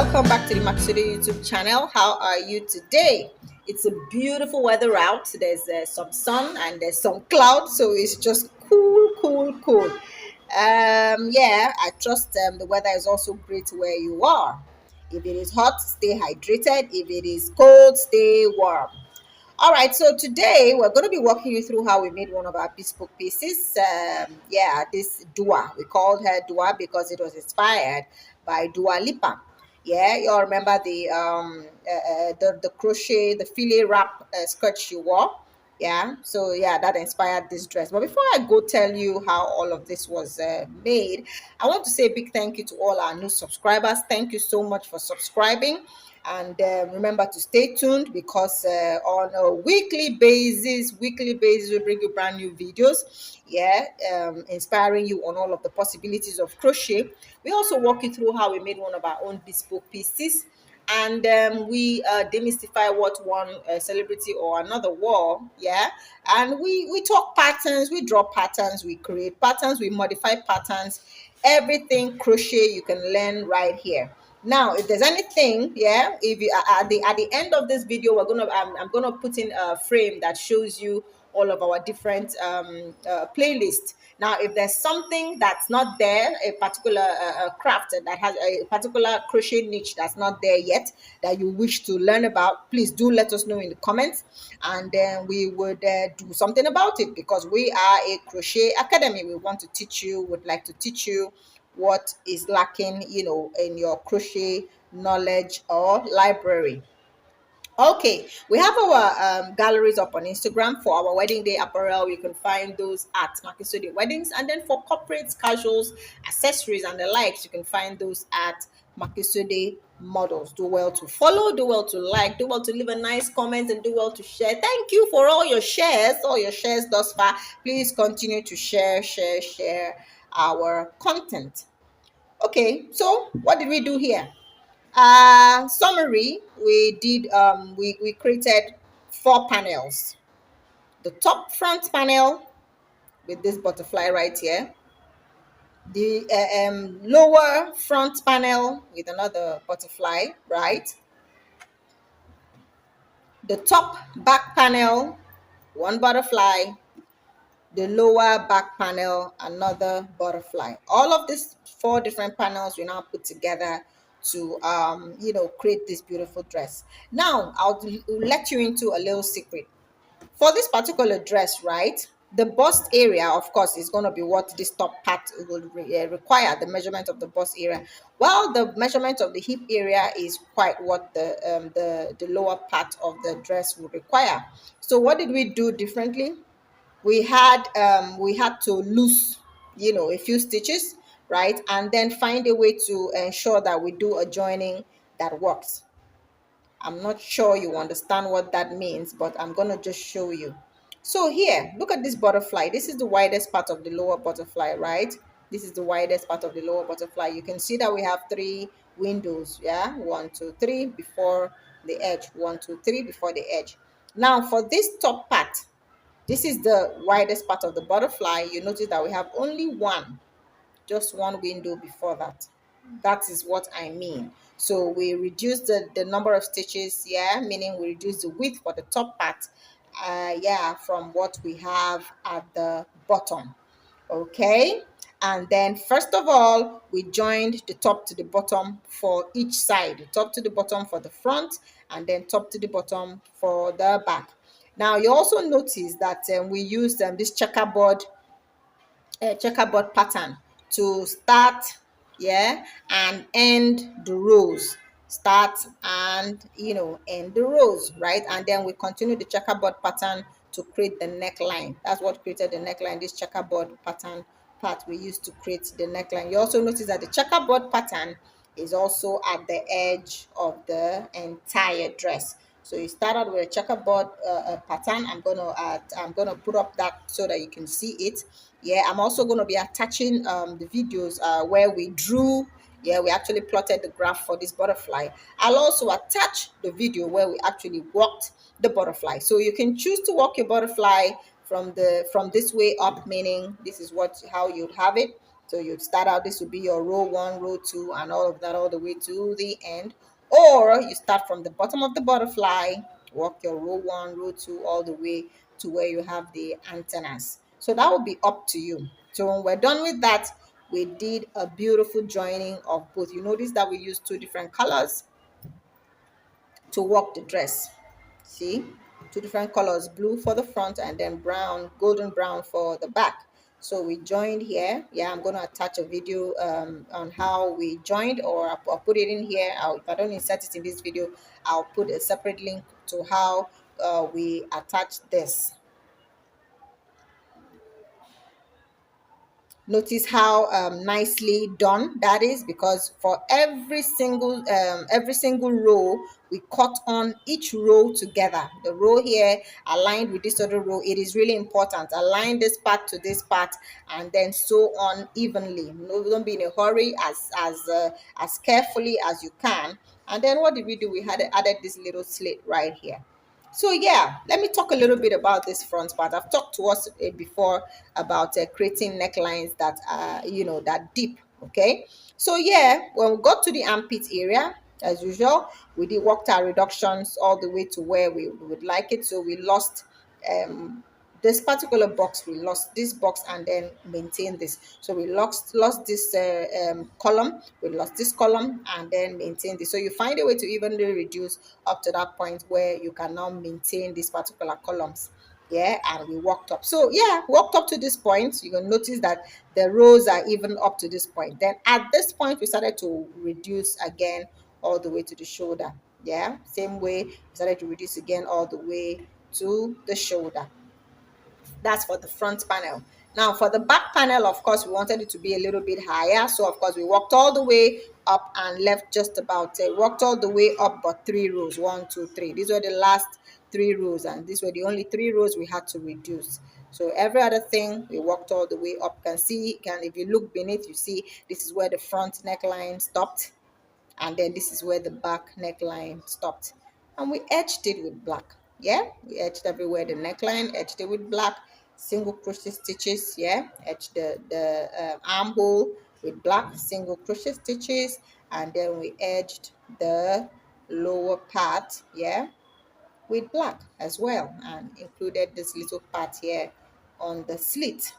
welcome back to the Makisode YouTube channel. How are you today? It's a beautiful weather out. There's some sun and there's some clouds, so it's just cool. Yeah, I trust the weather is also great where you are. If it is hot, stay hydrated. If it is cold, stay warm. All right, so today we're going to be walking you through how we made one of our bespoke pieces. This Dua. We called her Dua because it was inspired by Dua Lipa. Yeah, you all remember the crochet, the filet wrap skirt she wore. Yeah, so yeah, that inspired this dress. But before I go tell you how all of this was made, I want to say a big thank you to all our new subscribers. Thank you so much for subscribing. And remember to stay tuned because on a weekly basis, we bring you brand new videos. Yeah, inspiring you on all of the possibilities of crochet. We also walk you through how we made one of our own bespoke pieces, and we demystify what one celebrity or another wore. Yeah, and we talk patterns, we draw patterns, we create patterns, we modify patterns. Everything crochet you can learn right here. Now, if there's anything, yeah, if you at the end of this video, I'm gonna put in a frame that shows you all of our different playlists. Now, if there's something that's not there, a particular craft that has a particular crochet niche that's not there yet that you wish to learn about, please do let us know in the comments, and then we would do something about it, because we are a crochet academy. We want to teach you, would like to teach you what is lacking, in your crochet knowledge or library. Okay, we have our galleries up on Instagram for our wedding day apparel. You can find those at Makisode Weddings, and then for corporates, casuals, accessories, and the likes, you can find those at Makisode Models. Do well to follow, do well to like, do well to leave a nice comment, and do well to share. Thank you for all your shares thus far. Please continue to share our content. Okay, so what did we do here? Summary, we did we created 4 panels. The top front panel with this butterfly right here, the lower front panel with another butterfly, right? The top back panel, one butterfly. The lower back panel, another butterfly. All of these 4 different panels we now put together to create this beautiful dress. Now I'll let you into a little secret. For this particular dress, right, the bust area, of course, is going to be what this top part will require, the measurement of the bust area, while the measurement of the hip area is quite what the lower part of the dress will require. So what did we do differently? We had to lose a few stitches, right, and then find a way to ensure that we do a joining that works. I'm not sure you understand what that means, but I'm gonna just show you. So here, look at this butterfly. This is the widest part of the lower butterfly, right? This is the widest part of the lower butterfly. You can see that we have 3 windows. Yeah, 1 2 3 before the edge, 1 2 3 before the edge. Now for this top part, this is the widest part of the butterfly. You notice that we have only just one window before that. That is what I mean. So we reduce the number of stitches, yeah, meaning we reduce the width for the top part, from what we have at the bottom. Okay, and then first of all, we joined the top to the bottom for each side, the top to the bottom for the front, and then top to the bottom for the back. Now you also notice that we used this checkerboard pattern to start, yeah, and end the rows. Start and end the rows, right? And then we continue the checkerboard pattern to create the neckline. That's what created the neckline. This checkerboard pattern part we used to create the neckline. You also notice that the checkerboard pattern is also at the edge of the entire dress. So you start out with a checkerboard pattern. I'm gonna put up that so that you can see it. Yeah, I'm also going to be attaching the videos where we drew. Yeah, we actually plotted the graph for this butterfly. I'll also attach the video where we actually walked the butterfly. So you can choose to walk your butterfly from this way up, meaning this is how you'd have it. So you'd start out, this would be your row 1, row 2, and all of that all the way to the end. Or you start from the bottom of the butterfly, walk your row 1, row 2, all the way to where you have the antennas. So that will be up to you. So when we're done with that, we did a beautiful joining of both. You notice that we used 2 different colors to work the dress. See, 2 different colors, blue for the front and then brown, golden brown for the back. So we joined here. Yeah, I'm going to attach a video on how we joined, or I'll put it in here. If I don't insert it in this video, I'll put a separate link to how we attach this. Notice how nicely done that is, because for every single row we cut on each row together. The row here aligned with this other row. It is really important. Align this part to this part and then sew on evenly. No, don't be in a hurry, as carefully as you can. And then what did we do? We had added this little slit right here. So yeah, let me talk a little bit about this front part. I've talked to us before about creating necklines that are, that deep. Okay, so yeah, when we got to the armpit area, as usual, we did worked our reductions all the way to where we would like it. So we lost this particular box, we lost this box and then maintain this. So we lost this column, we lost this column and then maintain this. So you find a way to evenly reduce up to that point where you can now maintain these particular columns. Yeah, and we walked up. So yeah, walked up to this point. You can notice that the rows are even up to this point. Then at this point we started to reduce again all the way to the shoulder. Yeah, same way we started to reduce again all the way to the shoulder. That's for the front panel. Now for the back panel, of course, we wanted it to be a little bit higher. So of course we walked all the way up and left just about, walked all the way up but 3 rows, 1, 2, 3. These were the last 3 rows and these were the only 3 rows we had to reduce. So every other thing we walked all the way up. If you look beneath, you see this is where the front neckline stopped. And then this is where the back neckline stopped, and we edged it with black. Yeah, we edged everywhere the neckline, edged it with black, single crochet stitches. Yeah, edged the armhole with black, single crochet stitches, and then we edged the lower part, yeah, with black as well, and included this little part here on the slit.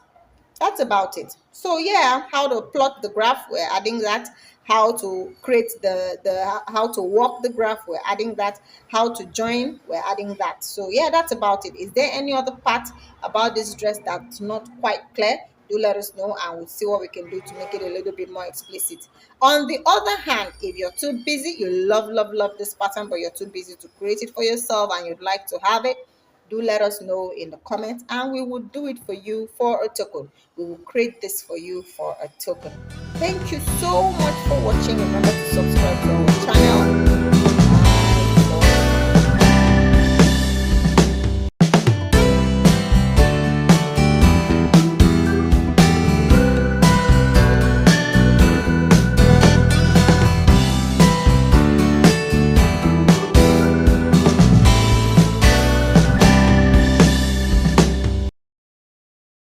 That's about it. So yeah, how to plot the graph, we're adding that. How to create how to walk the graph, we're adding that. How to join, we're adding that. So yeah, that's about it. Is there any other part about this dress that's not quite clear? Do let us know and we'll see what we can do to make it a little bit more explicit. On the other hand, if you're too busy, you love this pattern, but you're too busy to create it for yourself and you'd like to have it, do let us know in the comments and we will do it for you for a token. We will create this for you for a token. Thank you so much for watching. Remember to subscribe to our channel